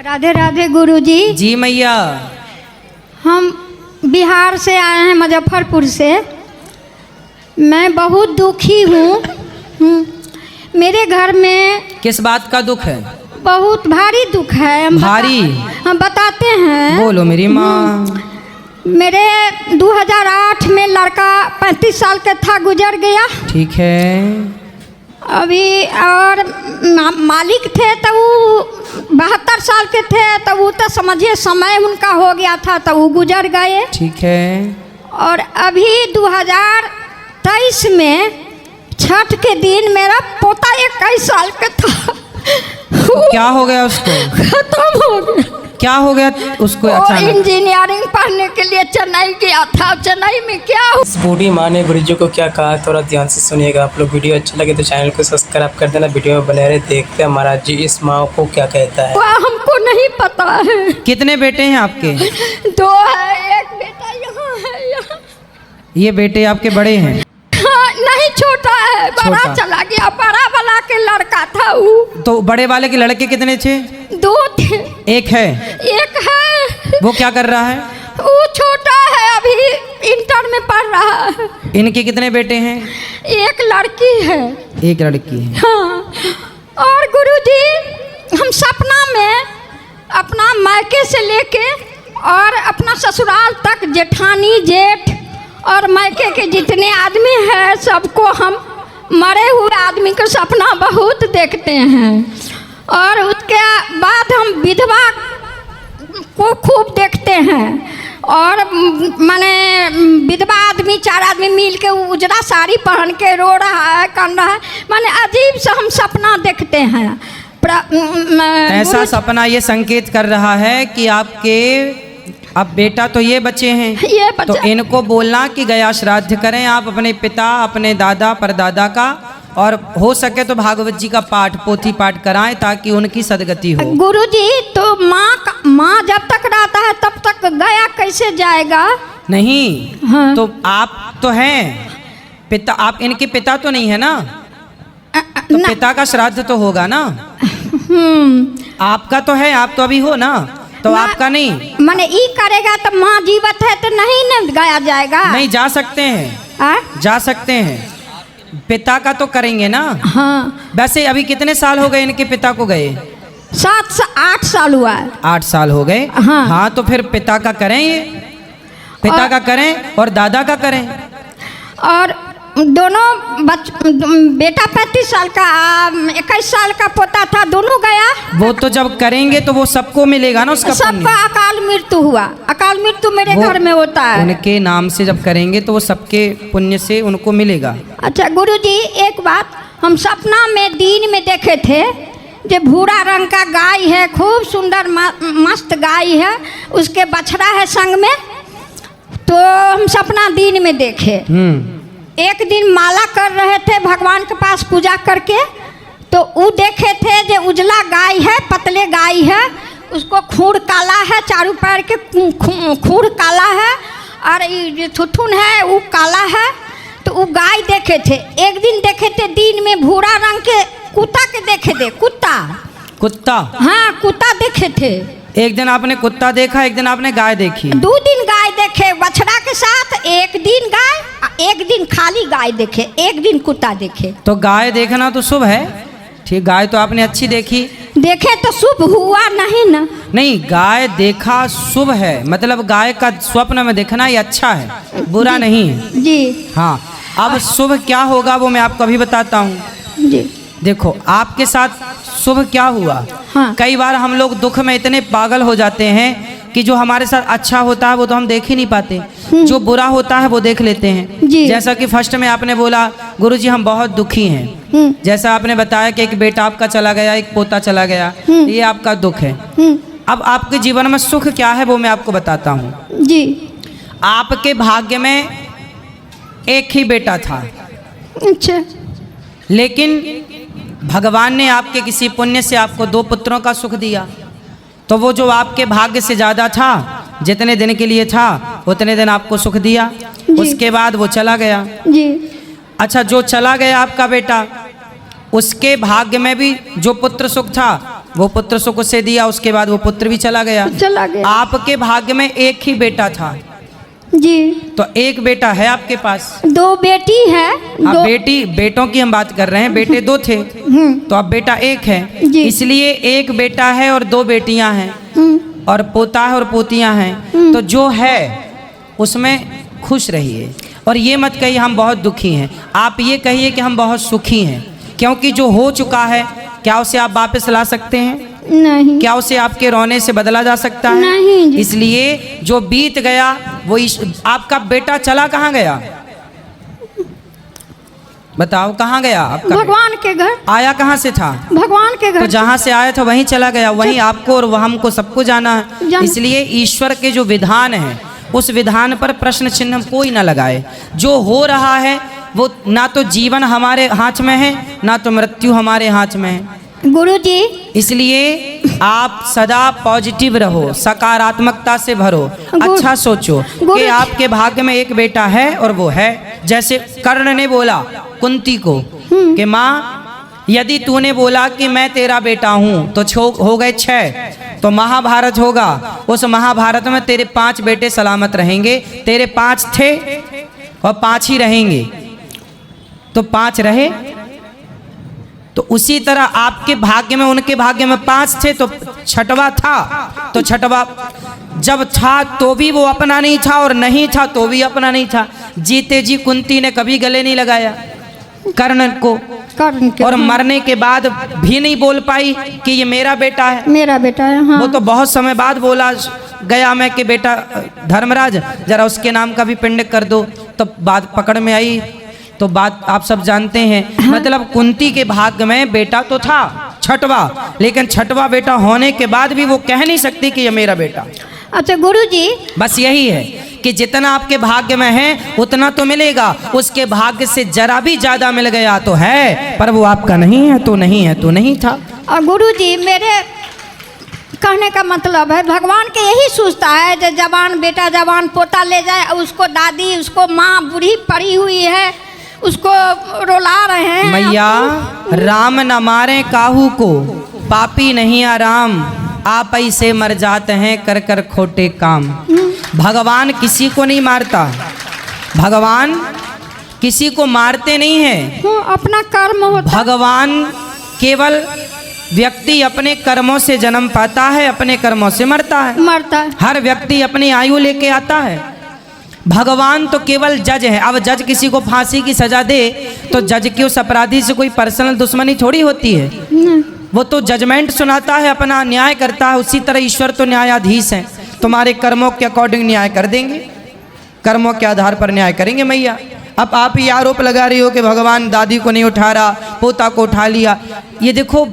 राधे राधे गुरुजी। जी मैया। हम बिहार से आए हैं, मुजफ्फरपुर से। मैं बहुत दुखी हूँ। मेरे घर में किस बात का दुख है? बहुत भारी दुख है। हम बताते हैं। बोलो मेरी माँ। मेरे 2008 में लड़का 35 साल का था, गुजर गया। ठीक है। अभी और मालिक थे तो वो 72 साल के थे, तो वो तो समझिए समय उनका हो गया था, तो वो गुजर गए। ठीक है। और अभी 2023 में छठ के दिन मेरा पोता 21 साल का था। क्या हो गया उसको? खत्म हो गया। क्या हो गया उसको? अचानक इंजीनियरिंग पढ़ने के लिए चेन्नई गया था। चेन्नई में क्या इस बूढ़ी माँ ने गुरुजी को क्या कहा, थोड़ा ध्यान से सुनिएगा आप लोग। वीडियो अच्छा लगे तो चैनल को सब्सक्राइब कर देना। वीडियो में बने रहे, देखते हैं महाराज जी इस माँ को क्या कहता है। हमको नहीं पता है। कितने बेटे हैं आपके? 2 है, एक बेटा यहाँ है, यहाँ। ये बेटे आपके बड़े हैं? हाँ, नहीं, छोटा है, बड़ा चला गया। बड़ा वाला के लड़का था वो। तो बड़े वाले के लड़के कितने थे? 2 थे। एक है? एक है। वो क्या कर रहा है? वो छोटा है, अभी इंटर में पढ़ रहा है। इनके कितने बेटे हैं? एक लड़की है। एक लड़की है। हाँ। और गुरुजी, हम सपना में अपना मायके से लेके और अपना ससुराल तक जेठानी, जेठ और मायके के जितने आदमी हैं, सबको हम मरे हुए आदमी का सपना बहुत देखते हैं। और उसके बाद हम विधवा को खूब देखते हैं। और माने विधवा आदमी 4 आदमी मिल के उजरा साड़ी पहन के रो रहा है, कान रहा है। माने अजीब सा हम सपना देखते हैं। ऐसा सपना ये संकेत कर रहा है कि आपके अब बेटा तो ये बच्चे हैं, तो इनको बोलना कि गया श्राद्ध करें आप अपने पिता, अपने दादा परदादा का, और हो सके तो भागवत जी का पाठ, पोथी पाठ कराएं ताकि उनकी सदगति हो। गुरुजी, तो माँ जब तक रहता है तब तक गया कैसे जाएगा? नहीं। हाँ। तो आप तो हैं पिता, आप इनके पिता तो नहीं है ना? तो पिता का श्राद्ध तो होगा ना? आपका तो है, आप तो अभी हो ना, तो आपका नहीं। माने ई करेगा तो माँ जीवित है तो नहीं न गया जाएगा? नहीं, जा सकते हैं। जा सकते हैं। पिता का तो करेंगे ना? हाँ। वैसे अभी कितने साल हो गए इनके पिता को गए? 7 से 8 साल हुआ है। 8 साल हो गए। हाँ। हाँ, तो फिर पिता का करें, ये पिता का करें और दादा का करें। और दोनों बेटा 35 साल का, 21 साल का पोता था, दोनों गया। वो तो जब करेंगे तो वो सबको मिलेगा ना उसका पुण्य। सबका अकाल मृत्यु हुआ। अकाल मृत्यु मेरे घर में होता है। उनके नाम से जब करेंगे तो वो सबके पुण्य से उनको मिलेगा। अच्छा गुरुजी, एक बात हम सपना में दिन में देखे थे, जो भूरा रंग का गाय है, खूब सुंदर मस्त गाय है, उसके बछड़ा है संग में। तो हम सपना दिन में देखे। एक दिन माला कर रहे थे भगवान के पास पूजा करके, तो वो देखे थे जो उजला गाय है, पतले गाय है, उसको खूर काला है, चारों पैर के खूर काला है, और ये थुथुन है वो काला है। तो वो गाय देखे थे। एक दिन देखे थे दिन में भूरा रंग के कुत्ता के देखे थे। कुत्ता? हाँ, कुत्ता देखे थे। एक दिन आपने कुत्ता देखा, एक दिन आपने गाय देखी? 2 दिन गाय देखे बछड़ा के साथ। एक दिन गाय, एक दिन खाली गाय देखे, एक दिन कुत्ता देखे। तो गाय देखना तो शुभ है। ठीक, गाय तो आपने अच्छी देखी। देखे तो शुभ हुआ नहीं ना? नहीं, गाय देखा शुभ है, मतलब गाय का स्वप्न में देखना ये अच्छा है, बुरा नहीं है जी। हाँ। अब शुभ क्या होगा वो मैं आपको अभी बताता हूँ जी। देखो आपके साथ शुभ क्या हुआ। हाँ। कई बार हम लोग दुख में इतने पागल हो जाते हैं कि जो हमारे साथ अच्छा होता है वो तो हम देख ही नहीं पाते, जो बुरा होता है वो देख लेते हैं। जैसा कि फर्स्ट में आपने बोला गुरुजी हम बहुत दुखी हैं, जैसा आपने बताया कि एक बेटा आपका चला गया, एक पोता चला गया, ये आपका दुख है। अब आपके जीवन में सुख क्या है वो मैं आपको बताता हूँ जी। आपके भाग्य में एक ही बेटा था। अच्छा। लेकिन भगवान ने आपके किसी पुण्य से आपको 2 पुत्रों का सुख दिया, तो वो जो आपके भाग्य से ज़्यादा था, जितने दिन के लिए था उतने दिन आपको सुख दिया, उसके बाद वो चला गया जी। अच्छा, जो चला गया आपका बेटा, उसके भाग्य में भी जो पुत्र सुख था वो पुत्र सुख से दिया, उसके बाद वो पुत्र भी चला गया। आपके भाग्य में एक ही बेटा था जी। तो एक बेटा है आपके पास, 2 बेटी है। हाँ, बेटों की हम बात कर रहे हैं, बेटे 2 थे तो अब बेटा एक है, इसलिए एक बेटा है और 2 बेटियां हैं और पोता है और पोतियां हैं। तो जो है उसमें खुश रहिए और ये मत कहिए हम बहुत दुखी हैं, आप ये कहिए कि हम बहुत सुखी हैं, क्योंकि जो हो चुका है क्या उसे आप वापस ला सकते हैं? नहीं। क्या उसे आपके रोने से बदला जा सकता है? नहीं। इसलिए जो बीत गया वो आपका बेटा चला कहाँ गया? बताओ कहाँ गया आपका? भगवान के घर। आया कहाँ से था? भगवान के घर। तो जहाँ से आया था वहीं चला गया, वहीं आपको और हमको सबको जाना है। इसलिए ईश्वर के जो विधान है उस विधान पर प्रश्न चिन्ह कोई ना लगाए। जो हो रहा है वो ना तो जीवन हमारे हाथ में है ना तो मृत्यु हमारे हाथ में है गुरुजी। इसलिए आप सदा पॉजिटिव रहो, सकारात्मकता से भरो, अच्छा सोचो कि आपके भाग्य में एक बेटा है और वो है। जैसे कर्ण ने बोला कुंती को कि माँ यदि तूने बोला कि मैं तेरा बेटा हूँ तो हो गए 6, तो महाभारत होगा, उस महाभारत में तेरे 5 बेटे सलामत रहेंगे। तेरे 5 थे और 5 ही रहेंगे, तो 5 रहे। तो उसी तरह आपके भाग्य में, उनके भाग्य में 5 थे तो 6वां था, तो 6वां जब था तो भी वो अपना नहीं था और नहीं था तो भी अपना नहीं था। जीते जी कुंती ने कभी गले नहीं लगाया कर्ण को, और मरने के बाद भी नहीं बोल पाई कि ये मेरा बेटा है, मेरा बेटा है। हाँ। वो तो बहुत समय बाद बोला गया मैं कि बेटा धर्मराज जरा उसके नाम का भी पिंड कर दो, तो बात पकड़ में आई। तो बात आप सब जानते हैं। हाँ। मतलब कुंती के भाग्य में बेटा तो था 6वां, लेकिन 6वां बेटा होने के बाद भी वो कह नहीं सकती कि ये मेरा बेटा। अच्छा गुरुजी, बस यही है कि जितना आपके भाग्य में है उतना तो मिलेगा, उसके भाग्य से जरा भी ज्यादा मिल गया तो है, पर वो आपका नहीं है तो नहीं है तो नहीं था। और गुरुजी मेरे कहने का मतलब है भगवान के यही सोचता है जो जवान बेटा जवान पोता ले जाए, उसको दादी उसको माँ बूढ़ी पड़ी हुई है उसको रोला रहे हैं। मैया राम न मारे काहू को, पापी नहीं आराम, आप ऐसे मर जाते हैं कर कर खोटे काम। भगवान किसी को नहीं मारता, भगवान किसी को मारते नहीं हैं, अपना कर्म होता। भगवान केवल व्यक्ति अपने कर्मों से जन्म पाता है, अपने कर्मों से मरता है। हर व्यक्ति अपनी आयु लेके आता है। भगवान तो केवल जज है। अब जज किसी को फांसी की सजा दे तो जज की उस अपराधी से कोई पर्सनल दुश्मनी थोड़ी होती है, वो तो जजमेंट सुनाता है, अपना न्याय करता है। उसी तरह ईश्वर तो न्यायाधीश हैं, तुम्हारे कर्मों के अकॉर्डिंग न्याय कर देंगे, कर्मों के आधार पर न्याय करेंगे। मैया अब आप ही आरोप लगा रही हो कि भगवान दादी को नहीं उठा रहा, पोता को उठा लिया। ये देखो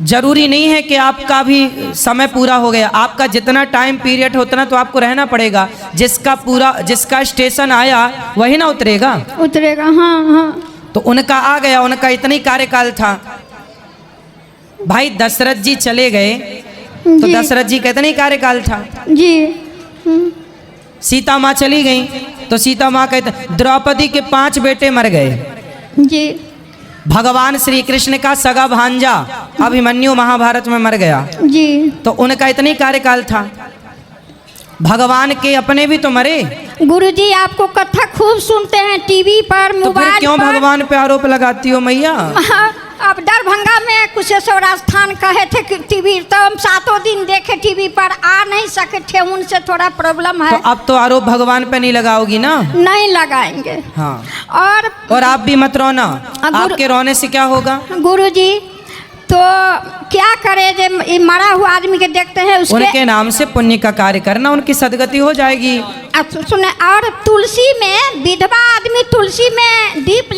जरूरी नहीं है कि आपका भी समय पूरा हो गया, आपका जितना टाइम पीरियड उतना तो आपको रहना पड़ेगा। जिसका स्टेशन आया वही ना उतरेगा। हाँ हाँ। तो उनका आ गया, उनका इतनी कार्यकाल था। भाई दशरथ जी चले गए तो दशरथ जी का इतना ही कार्यकाल था जी। सीता माँ चली गई तो सीता माँ का, द्रौपदी के 5 बेटे मर गए जी। भगवान श्री कृष्ण का सगा भांजा अभिमन्यु महाभारत में मर गया जी। तो उनका इतनी कार्यकाल था। भगवान के अपने भी तो मरे। गुरुजी आपको कथा खूब सुनते हैं टीवी पर, मोबाइल पर। तो फिर क्यों भगवान पे आरोप लगाती हो मैया? अब दरभंगा में कुशेश्वर स्थान कहे थे कि टीवी, तो हम 7 दिन देखे टीवी पर, आ नहीं सके थे, उनसे थोड़ा प्रॉब्लम है। तो अब तो आरोप भगवान पे नहीं लगाओगी ना? नहीं लगाएंगे। हाँ। और आप भी मत रोना, आपके रोने से क्या होगा? गुरुजी तो क्या करे, जो मरा हुआ आदमी के देखते हैं उनके नाम से पुण्य का कार्य करना, उनकी सदगति हो जाएगी। सुने, और तुलसी में विधवा आदमी तुलसी में दीप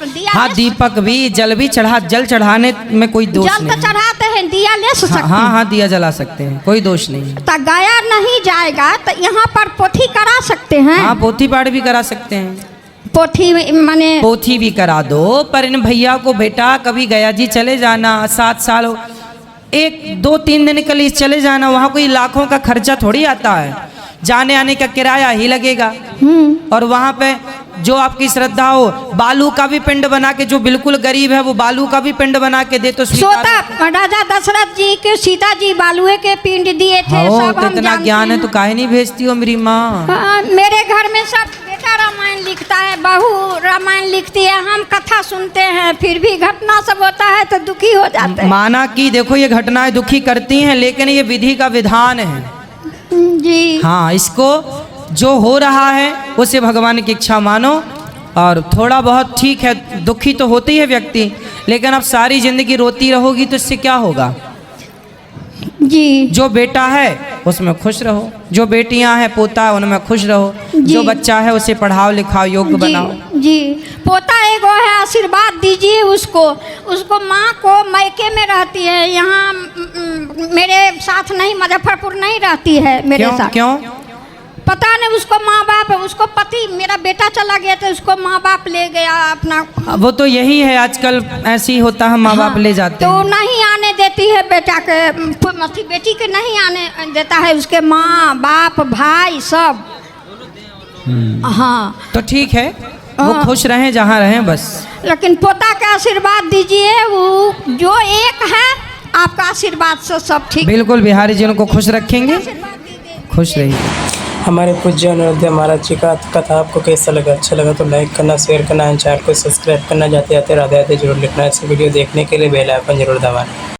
दिया। हाँ, दीपक भी जल भी जल चढ़ाने में कोई दोष नहीं। जल तो चढ़ाते हैं, दिया ले सकते हैं। हाँ, दिया जला सकते हैं, कोई दोष नहीं। तो गया नहीं जाएगा तो यहाँ पर पोथी करा सकते हैं। हाँ, पोथी पाठ भी करा सकते हैं। पोथी भी करा दो, पर इन भैया को बेटा कभी गया जी चले जाना, 7 साल 1-2-3 दिन के लिए चले जाना, वहाँ कोई लाखों का खर्चा थोड़ी आता है, जाने आने का किराया ही लगेगा। और वहाँ पे जो आपकी श्रद्धा हो, बालू का भी पिंड बना के, जो बिल्कुल गरीब है वो बालू का भी पिंड बना के दे तो स्वीकार। सोता राजा दशरथ जी के सीता जी बालुए के पिंड दिए थे, हो, सब तो हम इतना जानते ज्ञान है हैं। तो काहे नहीं भेजती हो मेरी माँ? हाँ, मेरे घर में सब बेटा रामायण लिखता है, बहू रामायण लिखती है, हम कथा सुनते हैं, फिर भी घटना सब होता है तो दुखी हो जाते हैं। माना कि देखो ये घटनाएं दुखी करती हैं, लेकिन ये विधि का विधान है। जी हाँ, इसको जो हो रहा है उसे भगवान की इच्छा मानो। और थोड़ा बहुत ठीक है, दुखी तो होती है व्यक्ति, लेकिन अब सारी जिंदगी रोती रहोगी तो इससे क्या होगा? जी जो बेटा है उसमें खुश रहो, जो बेटियां हैं पोता है उनमें खुश रहो, जो बच्चा है उसे पढ़ाओ लिखाओ योग्य बनाओ। जी पोता एगो है, आशीर्वाद दीजिए उसको। उसको माँ को मैके में रहती है, यहाँ मेरे साथ नहीं, मुजफ्फरपुर नहीं रहती है मेरे क्यों साथ। क्यों? पता नहीं, उसको माँ बाप, उसको पति, मेरा बेटा चला गया तो उसको माँ बाप ले गया अपना। वो तो यही है, आजकल ऐसे ही होता है, माँ बाप ले जाते तो हैं। नहीं आने देती है बेटा के, बेटी के नहीं आने देता है, उसके माँ बाप भाई सब। हाँ तो ठीक है, वो हाँ। खुश रहें जहाँ रहें बस। लेकिन पोता का आशीर्वाद दीजिए, वो जो एक है आपका आशीर्वाद से सब ठीक। बिल्कुल, बिहारी जी उनको खुश रखेंगे, खुश रहिए। हमारे पूज्य अनुरुद्ध महाराज जी का कथा आपको कैसा लगा? अच्छा लगा तो लाइक करना, शेयर करना, चैनल को सब्सक्राइब करना, जाते जाते राधे राधे जरूर लिखना। ऐसे वीडियो देखने के लिए बेल आइकन जरूर दबाना।